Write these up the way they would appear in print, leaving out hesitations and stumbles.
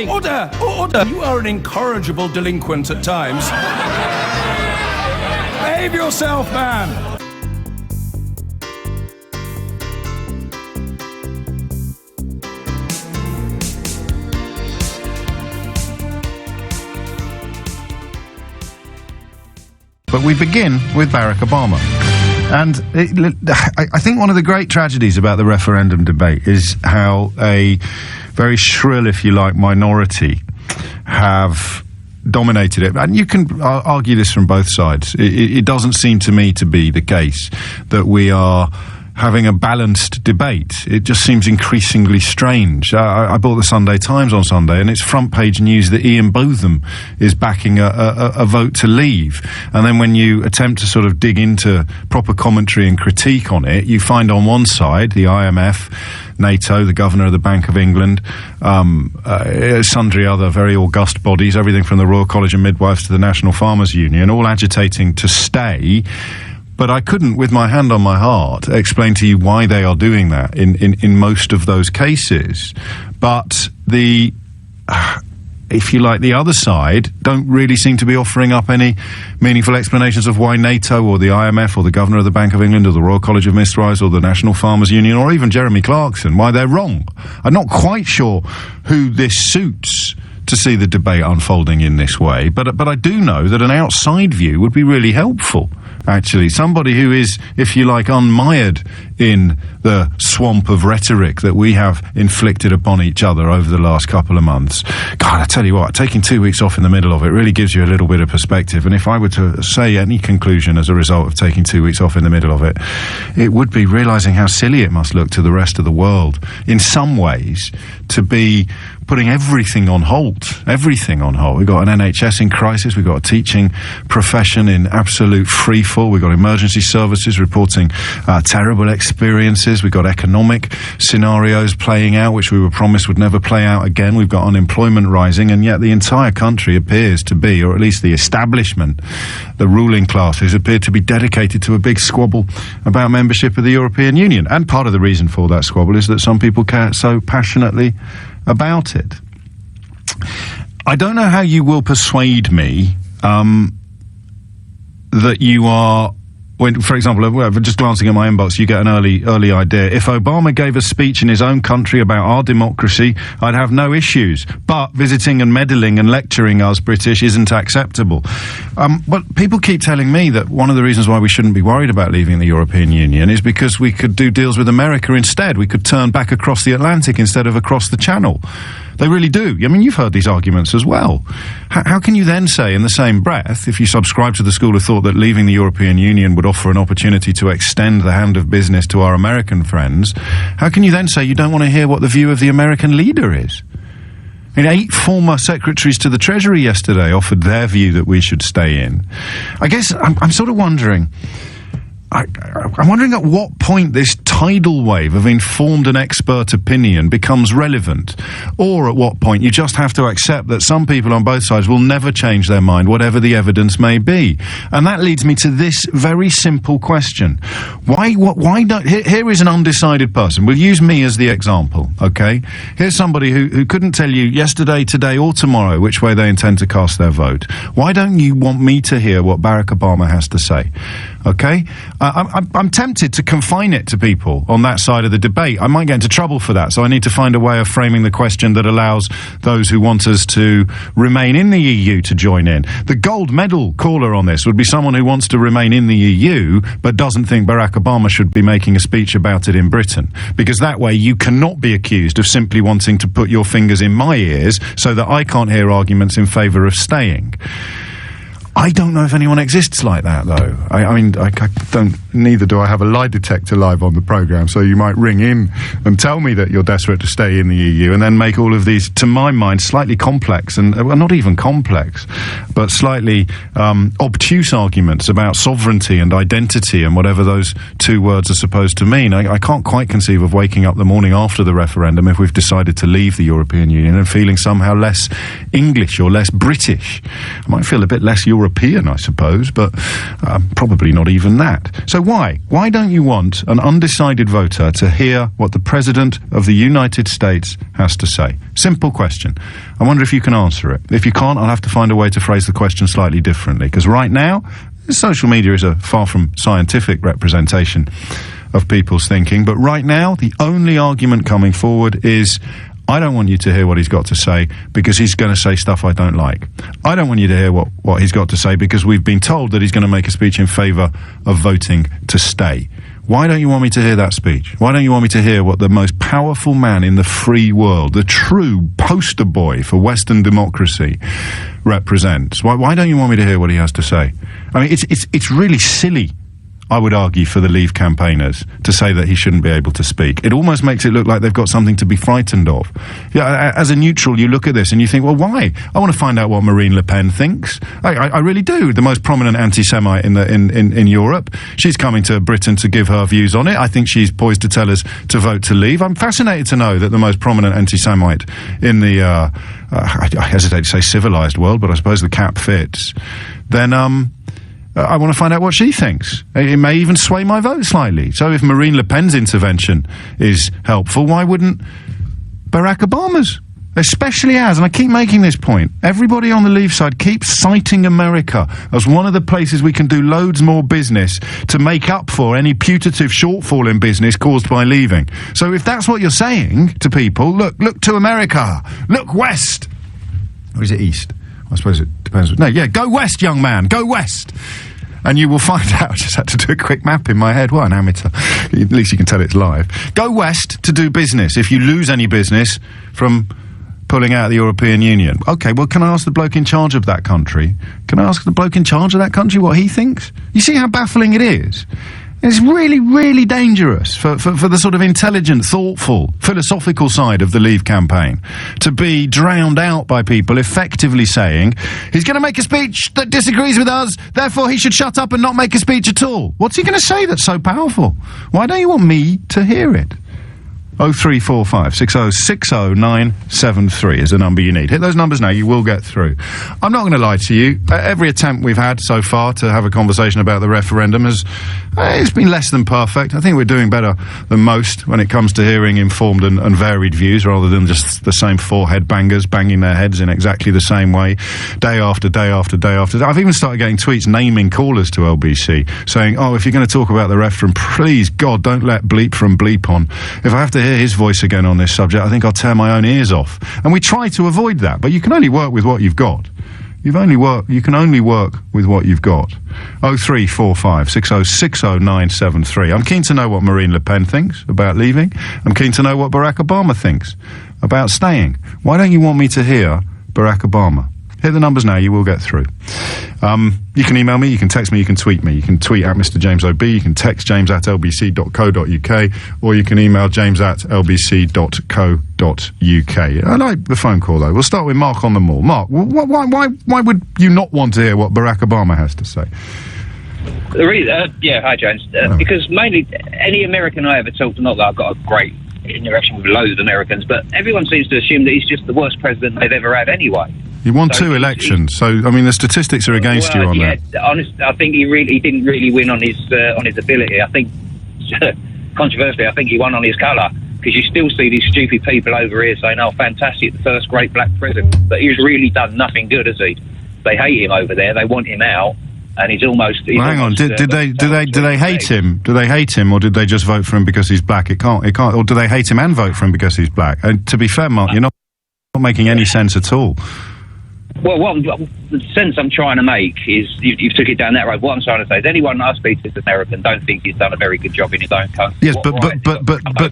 Order! Order! You are an incorrigible delinquent at times. Behave yourself, man! But we begin with Barack Obama. And I think one of the great tragedies about the referendum debate is how a very shrill, if you like, minority have dominated it. And you can argue this from both sides. It doesn't seem to me to be the case that we are having a balanced debate. It just seems increasingly strange. I bought the Sunday Times on Sunday, and it's front page news that Ian Botham is backing a vote to leave. And then when you attempt to sort of dig into proper commentary and critique on it, you find on one side the IMF, NATO, the Governor of the Bank of England, sundry other very august bodies, everything from the Royal College of Midwives to the National Farmers Union, all agitating to stay. But I couldn't, with my hand on my heart, explain to you why they are doing that in most of those cases. But if you like, the other side don't really seem to be offering up any meaningful explanations of why NATO or the IMF or the Governor of the Bank of England or the Royal College of Midwives or the National Farmers Union or even Jeremy Clarkson, why they're wrong. I'm not quite sure who this suits to see the debate unfolding in this way, but I do know that an outside view would be really helpful. Actually, somebody who is, if you like, unmired in the swamp of rhetoric that we have inflicted upon each other over the last couple of months. God, I tell you what, taking 2 weeks off in the middle of it really gives you a little bit of perspective. And if I were to say any conclusion as a result of taking 2 weeks off in the middle of it, it would be realizing how silly it must look to the rest of the world, in some ways, to be putting everything on hold. Everything on hold. We've got an NHS in crisis. We've got a teaching profession in absolute freefall. We've got emergency services reporting terrible experiences. We've got economic scenarios playing out, which we were promised would never play out again. We've got unemployment rising, and yet the entire country appears to be, or at least the establishment, the ruling classes, appear to be dedicated to a big squabble about membership of the European Union. And part of the reason for that squabble is that some people care so passionately about it. I don't know how you will persuade me that you are, when, for example, just glancing at my inbox, you get an early idea. If Obama gave a speech in his own country about our democracy, I'd have no issues. But visiting and meddling and lecturing us British isn't acceptable. But people keep telling me that one of the reasons why we shouldn't be worried about leaving the European Union is because we could do deals with America instead. We could turn back across the Atlantic instead of across the Channel. They really do. I mean, you've heard these arguments as well. How can you then say in the same breath, if you subscribe to the school of thought that leaving the European Union would offer an opportunity to extend the hand of business to our American friends, how can you then say you don't want to hear what the view of the American leader is? I mean, 8 former secretaries to the Treasury yesterday offered their view that we should stay in. I guess I'm sort of wondering, I'm wondering at what point this tidal wave of informed and expert opinion becomes relevant, or at what point you just have to accept that some people on both sides will never change their mind, whatever the evidence may be. And that leads me to this very simple question. Why don't, here is an undecided person. We'll use me as the example, okay? Here's somebody who couldn't tell you yesterday, today, or tomorrow which way they intend to cast their vote. Why don't you want me to hear what Barack Obama has to say? Okay? I'm tempted to confine it to people on that side of the debate. I might get into trouble for that, so I need to find a way of framing the question that allows those who want us to remain in the EU to join in. The gold medal caller on this would be someone who wants to remain in the EU but doesn't think Barack Obama should be making a speech about it in Britain, because that way you cannot be accused of simply wanting to put your fingers in my ears so that I can't hear arguments in favour of staying. I don't know if anyone exists like that, though. I mean, I don't. Neither do I have a lie detector live on the programme, so you might ring in and tell me that you're desperate to stay in the EU, and then make all of these, to my mind, slightly complex and well, not even complex, but slightly obtuse arguments about sovereignty and identity and whatever those two words are supposed to mean. I can't quite conceive of waking up the morning after the referendum, if we've decided to leave the European Union, and feeling somehow less English or less British. I might feel a bit less European European, I suppose, but probably not even that. So why? Why don't you want an undecided voter to hear what the President of the United States has to say? Simple question. I wonder if you can answer it. If you can't, I'll have to find a way to phrase the question slightly differently, because right now, social media is a far from scientific representation of people's thinking, but right now, the only argument coming forward is, I don't want you to hear what he's got to say because he's going to say stuff I don't like. I don't want you to hear what he's got to say because we've been told that he's going to make a speech in favour of voting to stay. Why don't you want me to hear that speech? Why don't you want me to hear what the most powerful man in the free world, the true poster boy for Western democracy, represents? Why don't you want me to hear what he has to say? I mean, it's really silly, I would argue, for the Leave campaigners to say that he shouldn't be able to speak. It almost makes it look like they've got something to be frightened of. Yeah, as a neutral, you look at this and you think, well, why? I want to find out what Marine Le Pen thinks. I really do. The most prominent anti-Semite in Europe. She's coming to Britain to give her views on it. I think she's poised to tell us to vote to leave. I'm fascinated to know that the most prominent anti-Semite in the, I hesitate to say civilized world, but I suppose the cap fits. Then, I want to find out what she thinks. It may even sway my vote slightly. So if Marine Le Pen's intervention is helpful, why wouldn't Barack Obama's? Especially as, and I keep making this point, everybody on the Leave side keeps citing America as one of the places we can do loads more business to make up for any putative shortfall in business caused by leaving. So if that's what you're saying to people, look to America, look west. Or is it east? I suppose it depends. No, yeah, go west, young man, go west. And you will find out. I just had to do a quick map in my head. What an amateur. At least you can tell it's live. Go west to do business if you lose any business from pulling out of the European Union. Okay, well, can I ask the bloke in charge of that country? Can I ask the bloke in charge of that country what he thinks? You see how baffling it is? It's really, really dangerous for the sort of intelligent, thoughtful, philosophical side of the Leave campaign to be drowned out by people effectively saying, he's going to make a speech that disagrees with us, therefore he should shut up and not make a speech at all. What's he going to say that's so powerful? Why don't you want me to hear it? 0345 6060973 is the number you need. Hit those numbers now, you will get through. I'm not going to lie to you. Every attempt we've had so far to have a conversation about the referendum has it's been less than perfect. I think we're doing better than most when it comes to hearing informed and varied views rather than just the same forehead bangers banging their heads in exactly the same way day after day after day after day. I've even started getting tweets naming callers to LBC saying, oh, if you're going to talk about the referendum, please, God, don't let bleep from bleep on. If I have to hear his voice again on this subject, I think I'll tear my own ears off. And we try to avoid that, but you can only work with what you've got. You can only work with what you've got. 0345 6060973. I'm keen to know what Marine Le Pen thinks about leaving. I'm keen to know what Barack Obama thinks about staying. Why don't you want me to hear Barack Obama? Hit the numbers now, you will get through. You can email me, you can text me, you can tweet me. You can tweet at Mr. James OB, you can text james@lbc.co.uk, or you can email james@lbc.co.uk. I like the phone call, though. We'll start with Mark on the Mall. Mark, why would you not want to hear what Barack Obama has to say? Hi, James. Because mainly any American I ever talk to, not that I've got a great interaction with loads of Americans, but everyone seems to assume that he's just the worst president they've ever had anyway. He won two elections, so I mean the statistics are against you on that. Honestly, I think he didn't really win on his ability. I think, controversially, I think he won on his colour, because you still see these stupid people over here saying, "Oh, fantastic, the first great black president," but he's really done nothing good, has he? They hate him over there. They want him out, and he's almost. Well, hang on, do they hate him? Do they hate him, or did they just vote for him because he's black? It can't. Or do they hate him and vote for him because he's black? And to be fair, Mark, you're not making any sense at all. Well, the sense I'm trying to make is you took it down that road. What I'm trying to say is anyone I speak to is American don't think he's done a very good job in his own country. Yes, but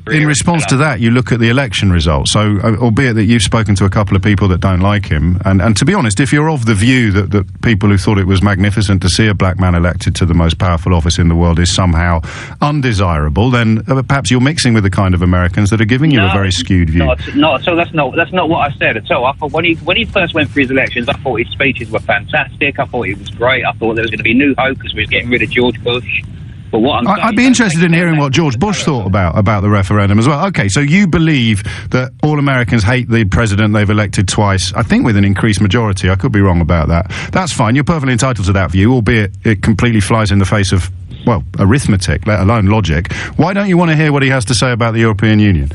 in response to that, you look at the election results. So, albeit that you've spoken to a couple of people that don't like him, and to be honest, if you're of the view that people who thought it was magnificent to see a black man elected to the most powerful office in the world is somehow undesirable, then perhaps you're mixing with the kind of Americans that are giving you a very skewed view. Not at all. That's not what I said at all. I thought when he first went for his election, I thought his speeches were fantastic. I thought it was great. I thought there was going to be new hope because we were getting rid of George Bush. But what I'm saying, I'd be interested in hearing what George Bush thought about the referendum as well. Okay, so you believe that all Americans hate the president they've elected twice, I think with an increased majority. I could be wrong about that. That's fine. You're perfectly entitled to that view, albeit it completely flies in the face of, well, arithmetic, let alone logic. Why don't you want to hear what he has to say about the European Union?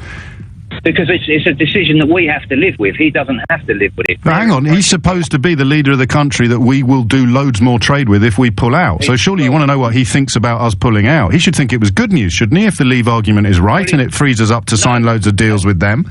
Because it's a decision that we have to live with. He doesn't have to live with it. Now, hang on, he's supposed to be the leader of the country that we will do loads more trade with if we pull out. So surely you want to know what he thinks about us pulling out. He should think it was good news, shouldn't he, if the leave argument is right and it frees us up to sign loads of deals with them?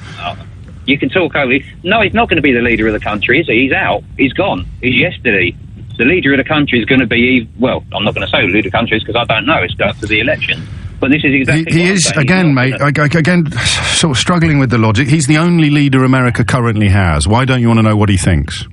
You can talk over. No, he's not going to be the leader of the country, is he? He's out. He's gone. He's yesterday. The leader of the country is going to be, well, I'm not going to say the leader of the country because I don't know. It's up to the election. But this is exactly he is, again, mate, again, sort of struggling with the logic. He's the only leader America currently has. Why don't you want to know what he thinks?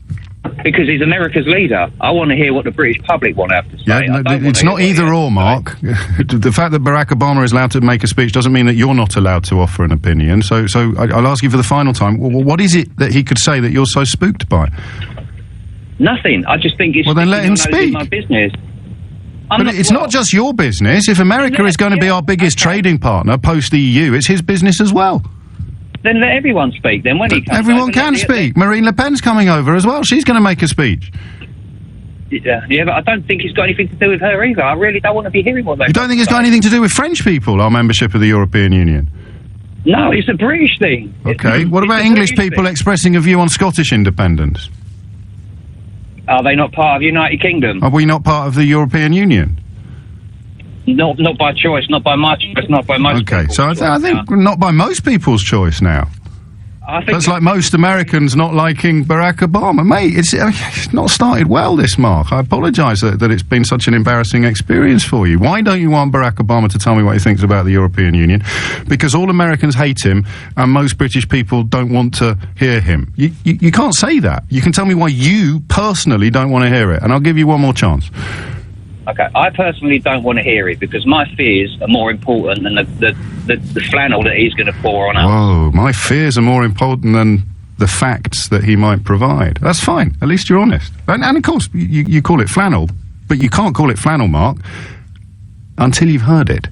Because he's America's leader. I want to hear what the British public want to have to say. Yeah, it's not either or, Mark. The fact that Barack Obama is allowed to make a speech doesn't mean that you're not allowed to offer an opinion. So I'll ask you for the final time. What is it that he could say that you're so spooked by? Nothing. I just think it's... Well, then let him speak. My business. But it's not just your business. If America is going to be our biggest trading partner post-EU, it's his business as well. Then let everyone speak, then, when he comes Everyone over, can speak. Marine Le Pen's coming over as well. She's going to make a speech. Yeah, but I don't think it's got anything to do with her either. I really don't want to be hearing what they... You don't think it's got anything to do with French people, our membership of the European Union? No, it's a British thing. Okay, what about English people expressing a view on Scottish independence? Are they not part of the United Kingdom? Are we not part of the European Union? Not by choice, not by my choice, not by most Okay, people's so I think not by most people's choice now. I think That's like most Americans not liking Barack Obama. Mate, it's not started well, this, Mark. I apologise that it's been such an embarrassing experience for you. Why don't you want Barack Obama to tell me what he thinks about the European Union? Because all Americans hate him and most British people don't want to hear him. You can't say that. You can tell me why you personally don't want to hear it, and I'll give you one more chance. Okay, I personally don't want to hear it because my fears are more important than the flannel that he's going to pour on us. Whoa, my fears are more important than the facts that he might provide. That's fine. At least you're honest. And of course, you call it flannel, but you can't call it flannel, Mark, until you've heard it.